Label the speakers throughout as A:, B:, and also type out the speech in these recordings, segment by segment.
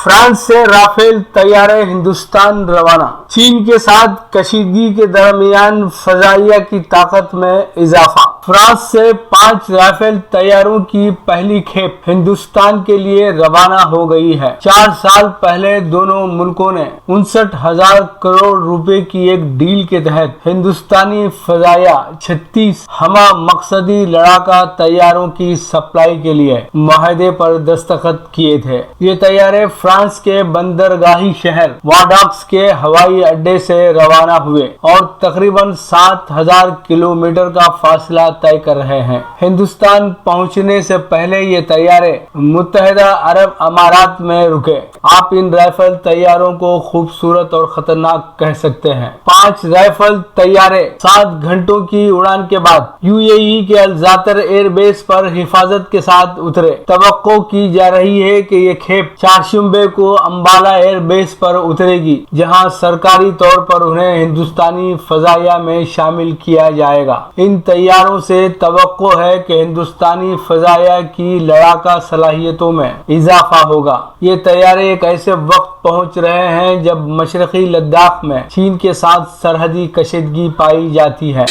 A: France से Rafale तैयारे हिंदुस्तान रवाना। चीन के साथ कशीदगी के दरमियान फजाइया की ताकत में इजाफा। फ्रांस से 5 राफेल तैयारों की पहली खेप हिंदुस्तान के लिए रवाना हो गई है। 4 साल पहले दोनों मुल्कों ने 59,000 करोड़ रुपए की एक डील के तहत हिंदुस्तानी फजाइया 36 हमा मकसदी लड़ाका तैयारों की सप्लाई के लिए मुआहदे पर दस्तखत किए थे। ये तैयारे फ्रांस के बंदरगाही शहर वाडाक्स के हवाई अड्डे से रवाना हुए और तकरीबन 7,000 किलोमीटर का फासला तय कर रहे हैं। हिंदुस्तान पहुंचने से पहले ये तैयारे मुत्तहिदा अरब अमारात में रुके। आप इन राइफल तैयारों को खूबसूरत और खतरनाक कह सकते हैं। 5 राइफल तैयारे 7 घंटों की उड़ान के बाद यूएई के अलजातर एयरबेस पर हिफाजत के साथ उतरे। तवक्को की जा रही है कि ये खेप 4 शिंबे को अंबाला एयरबेस पर उतरेगी, जहां सरकारी तौर पर उन्हें हिंदुस्तानी फजाइया में शामिल किया जाएगा। इन तैयारों से तवक्को है कि हिंदुस्तानी फजाइया की लड़ाका सलाहियतों में इजाफा होगा। ये तैयारे एक ऐसे वक्त पहुंच रहे हैं जब मशरकी लद्दाख में चीन के साथ सरहदी कशीदगी पाई जाती है।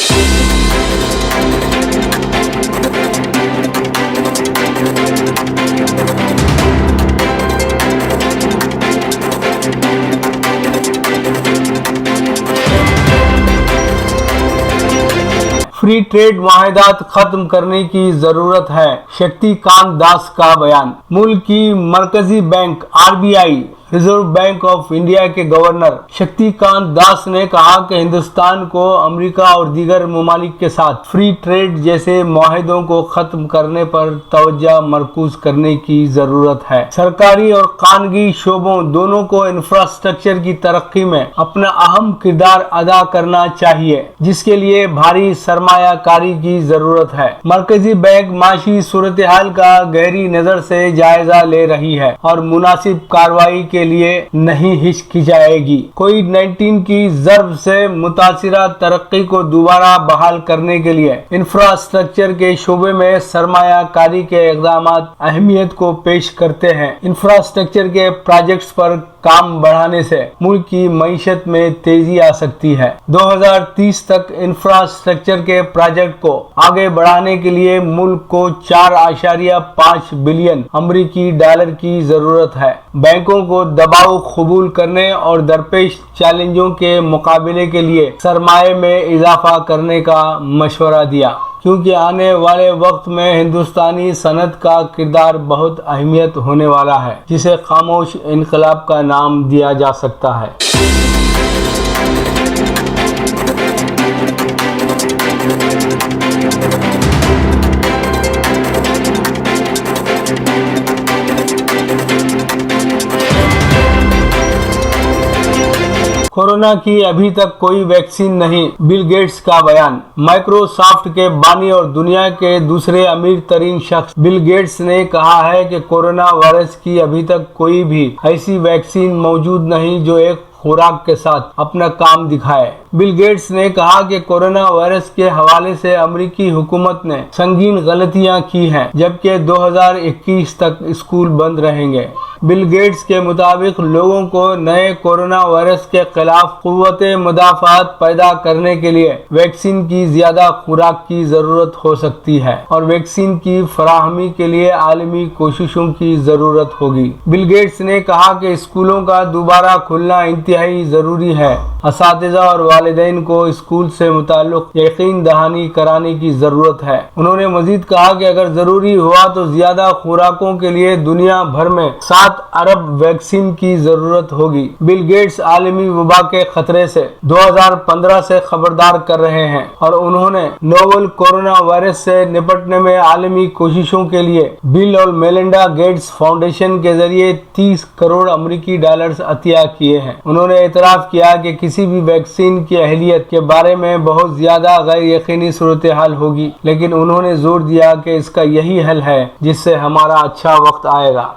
A: फ्री ट्रेड मुआहदात खत्म करने की जरूरत है, शक्तिकांत दास का बयान। मुल्क की मरकजी bank RBI reserve bank of India के गवर्नर शक्तिकांत दास ने कहा कि हिंदुस्तान को अमेरिका और दीगर ममालिक के साथ फ्री ट्रेड जैसे मुआहदों को खत्म करने पर तवज्जो मरकूज करने की जरूरत है। सरकारी और खानगी शोबों दोनों को इंफ्रास्ट्रक्चर की तरक्की में अपना अहम किरदार अदा करना चाहिए, जिसके लिए भारी सरमायाकारी की जरूरत है। मरकजी बैंक माशी सूरत हाल का गहरी नजर से जायजा ले रही है और मुनासिब कार्रवाई के लिए नहीं हिचकिचाएगी। कोविड-19 की जर्ब से मुतासिरा तरक्की को दोबारा बहाल करने के लिए इंफ्रास्ट्रक्चर के शोबे में सरमायाकारी के इक़दाम अहमियत को पेश करते हैं। इंफ्रास्ट्रक्चर के प्रोजेक्ट्स पर काम बढ़ाने से मुल्क की मईशत में तेजी आ सकती है। 2030 तक इंफ्रास्ट्रक्चर के प्रोजेक्ट को आगे बढ़ाने के लिए मुल्क को 4.5 बिलियन अमरीकी डॉलर की जरूरत है। बैंकों को दबाव कबूल करने और दरपेश चैलेंजों के मुकाबले के लिए सरमाए में इजाफा करने का मशवरा दिया, क्योंकि आने वाले वक्त में हिंदुस्तानी सनत का किरदार बहुत अहमियत होने वाला है, जिसे खामोश इनकलाब का नाम दिया जा सकता है। कोरोना की अभी तक कोई वैक्सीन नहीं, बिल गेट्स का बयान। माइक्रोसॉफ्ट के बानी और दुनिया के दूसरे अमीर तरीन शख्स बिल गेट्स ने कहा है कि कोरोना वायरस की अभी तक कोई भी ऐसी वैक्सीन मौजूद नहीं जो एक खुराक के साथ अपना काम दिखाए। बिल गेट्स ने कहा कि कोरोना वायरस के हवाले से अमेरिकी हुकूमत ने संगीन गलतियां की हैं, जबकि 2021 तक स्कूल बंद रहेंगे। बिल गेट्स के मुताबिक लोगों को नए कोरोना वायरस के खिलाफ कुव्वत मुदाफ़ात पैदा करने के लिए वैक्सीन की ज्यादा खुराक की जरूरत हो सकती है और वैक्सीन की फराहमी के लिए आलमी कोशिशों की जरूरत होगी। बिल गेट्स ने कहा कि स्कूलों का दोबारा खुलना इंतहाई जरूरी है। असातिज़ा और वालिदैन को स्कूल से मुताल्लिक यकीन दहानी कराने की जरूरत है। उन्होंने मजीद कहा कि अगर जरूरी हुआ तो ज्यादा खुराकों के लिए दुनिया भर में 7 अरब वैक्सीन की जरूरत होगी। बिल गेट्स आलमी वबा के खतरे से 2015 से खबरदार कर रहे हैं और उन्होंने नोवल कोरोना वायरस से निपटने में आलमी कोशिशों के लिए बिल और मेलिंडा गेट्स फाउंडेशन के जरिए 30 करोड़ अमरीकी डॉलर्स अतिया किए हैं। उन्होंने एतराफ किया कि किसी भी वैक्सीन की अहलियत के बारे में बहुत ज्यादा गैर यकीनी सूरत हाल होगी, लेकिन उन्होंने जोर दिया कि इसका यही हल है जिससे हमारा अच्छा वक्त आएगा।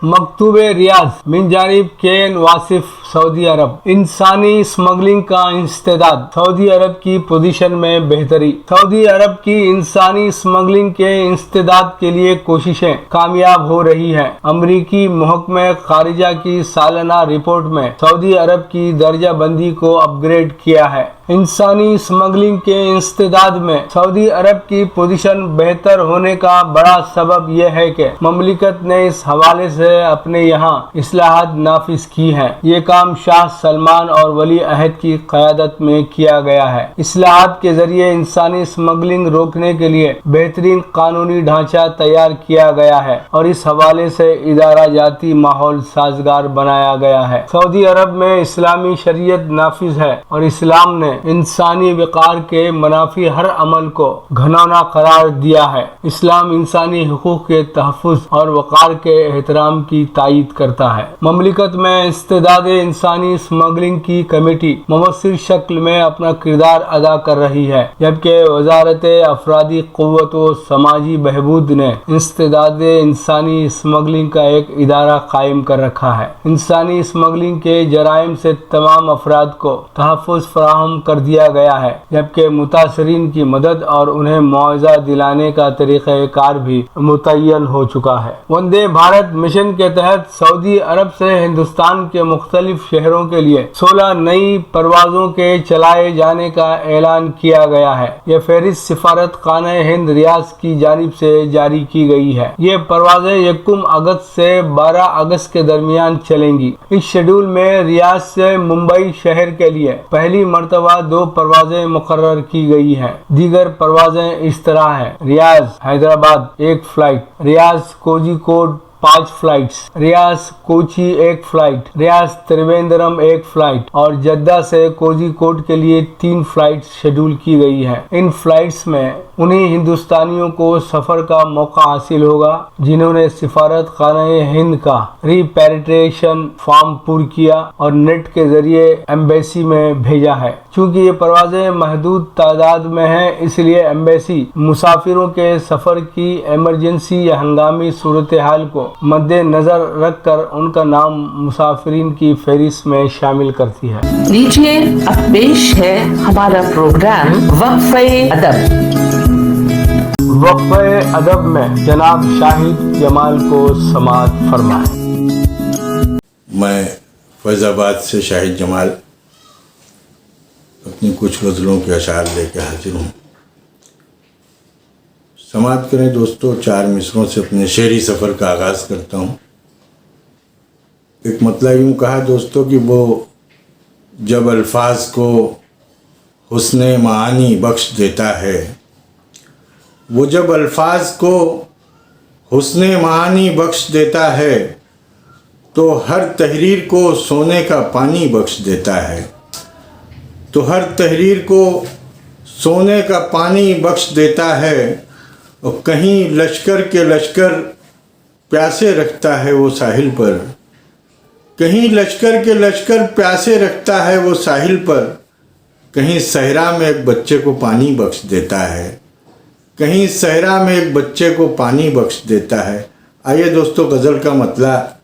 A: मकतूब रियाज मिन जानिब केएन वासिफ सऊदी अरब। इंसानी स्मगलिंग का इंस्तेदाद, सऊदी अरब की पोजीशन में बेहतरी। सऊदी अरब की इंसानी स्मगलिंग के इंस्तेदाद के लिए कोशिशें कामयाब हो रही हैं। अमरीकी महकमे खारिजा की सालाना रिपोर्ट में सऊदी अरब की दर्जा बंदी को अपग्रेड किया है। इंसानी स्मगलिंग के इंस्तेदाद में सऊदी अरब की पोजीशन बेहतर होने का बड़ा सबब यह है कि ममलिकत ने इस हवाले से अपने यहाँ इस्लाहात नाफिज की हैं। ये काम शाह सलमान और वली अहद की क़यादत में किया गया है। इस्लाहात के जरिए इंसानी स्मगलिंग रोकने के लिए बेहतरीन कानूनी ढांचा तैयार किया गया है और इस हवाले से इदारा जाती माहौल साजगार बनाया गया है। सऊदी अरब में इस्लामी शरीयत नाफिज है और इस्लाम ने इंसानी वक़ार के मनाफी हर अमल को घिनौना करार दिया है। इस्लाम इंसानी हुकूक के तहफ़्फ़ुज़ और वक़ार के एहतराम की तायीद करता है। ममलिकत में इस्तेदाद इंसानी स्मगलिंग की कमेटी मुवस्सिर शक्ल में अपना किरदार अदा कर रही है, जबकि वजारत अफरादी क़ुव्वत व समाजी बहबूद ने इस्तेदाद इंसानी स्मगलिंग का एक इदारा कायम कर रखा है। इंसानी स्मगलिंग के जराइम से तमाम अफराद को तहफ़्फ़ुज़ फराहम कर दिया गया है, जबकि मुतासरीन की मदद और उन्हें मुआवजा दिलाने का तरीक़ाकार भी मुतय्यन हो चुका है। वंदे भारत मिशन के तहत सऊदी अरब से हिंदुस्तान के मुख्तलिफ शहरों के लिए 16 नई परवाजों के चलाए जाने का ऐलान किया गया है। यह फहरिस्त सिफारत खाना हिंद रियाज की जानिब से जारी की गई है। ये परवाजें 1 अगस्त से 12 अगस्त के दरमियान चलेंगी। इस शेड्यूल में रियाज से मुंबई शहर के लिए पहली मरतबा 2 परवाजें मुकर्रर की गई हैं। दीगर परवाजें इस तरह हैं: रियाज हैदराबाद 1 फ्लाइट, रियाज कोझिकोड 5 फ्लाइट्स, रियाज कोची 1 फ्लाइट, रियाज त्रिवेंद्रम 1 फ्लाइट और जद्दा से कोझिकोड के लिए 3 फ्लाइट्स शेड्यूल की गई है। इन फ्लाइट्स में उन्हीं हिंदुस्तानियों को सफर का मौका हासिल होगा जिन्होंने सिफारत खाना हिंद का रिपैट्रिएशन फॉर्म पूरा किया और नेट के जरिए एम्बेसी में भेजा है। चूंकि ये परवाजें महदूद तादाद में हैं, इसलिए एम्बेसी मुसाफिरों के सफर की इमरजेंसी या हंगामी सूरत हाल को मद्देनजर रखकर उनका नाम मुसाफिरीन की फहरिस्त में शामिल करती है।
B: लीजिए अब पेश है हमारा प्रोग्राम वक्फ़े अदब।
A: वक्फ़े अदब में जनाब शाहिद जमाल को समाअत फरमाएं।
C: मैं फैज़ाबाद से शाहिद जमाल अपनी कुछ गज़लों के अशार लेकर हाजिर हूँ। समाअत करें दोस्तों। 4 मिसरों से अपने शेरी सफ़र का आगाज़ करता हूँ। एक मतलब यूँ कहा दोस्तों कि वो जब अल्फाज को हुस्ने मानी बख्श देता है, वो जब अल्फाज को हुस्ने मानी बख्श देता है तो हर तहरीर को सोने का पानी बख्श देता है, तो हर तहरीर को सोने का पानी बख्श देता है। और कहीं लश्कर के लश्कर प्यासे रखता है वो साहिल पर, कहीं लश्कर के लश्कर प्यासे रखता है वो साहिल पर, कहीं सहरा में एक बच्चे को पानी बख्श देता है, कहीं सहरा में एक बच्चे को पानी बख्श देता है। आइए दोस्तों गज़ल का मतलब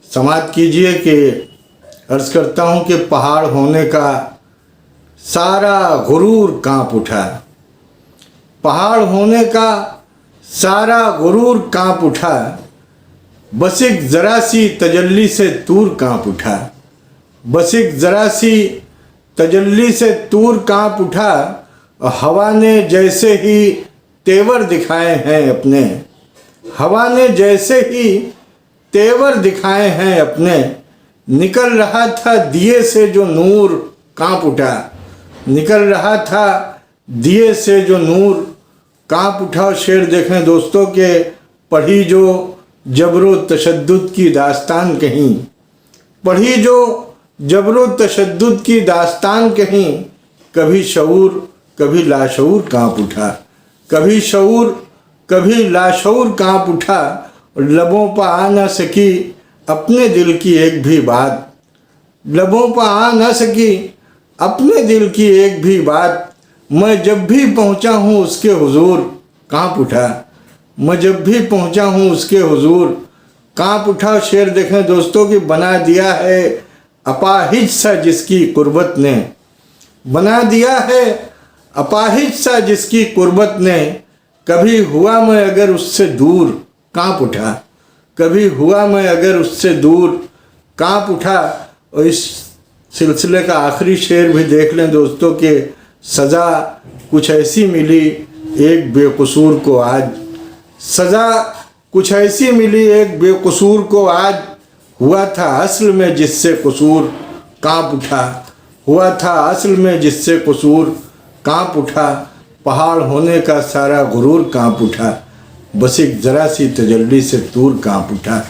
C: समाअत कीजिए कि अर्ज़ करता हूँ कि पहाड़ होने का सारा गुरूर काँप उठा, पहाड़ होने का सारा गुरूर काँप उठा, बस एक ज़रा सी तजल्ली से तूर काँप उठा, बस एक ज़रा सी तजल्ली से तूर काँप उठा। और हवा ने जैसे ही तेवर दिखाए हैं अपने, हवा ने जैसे ही तेवर दिखाए हैं अपने, निकल रहा था दिए से जो नूर काँप उठा, निकल रहा था दिए से जो नूर काँप उठा। शेर देखें दोस्तों के पढ़ी जो जबरो तशद्दुद की दास्तान कहीं, पढ़ी जो जबरो तशद्दुद की दास्तान कहीं, कभी शऊर कभी लाशऊर काँप उठा, कभी शऊर कभी लाशऊर काँप उठा। और लबों पर आ न सकी अपने दिल की एक भी बात, लबों पर आ न सकी अपने दिल की एक भी बात, मैं जब भी पहुँचा हूँ उसके हुजूर काँप उठा, मैं जब भी पहुँचा हूँ उसके हुजूर कांप उठा शेर देखें दोस्तों कि बना दिया है अपाहिज सा जिसकी कुर्बत ने, बना दिया है अपाहिज सा जिसकी कुर्बत ने, कभी हुआ मैं अगर उससे दूर कांप उठा, कभी हुआ मैं अगर उससे दूर कांप उठा। और इस सिलसिले का आखिरी शेर भी देख लें दोस्तों कि सज़ा कुछ ऐसी मिली एक बेकसूर को आज, सज़ा कुछ ऐसी मिली एक बेकसूर को आज, हुआ था असल में जिससे कसूर कांप उठा, हुआ था असल में जिससे कसूर कांप उठा। पहाड़ होने का सारा गुरूर कांप उठा, बस एक ज़रा सी तजल्ली से तूर कांप उठा।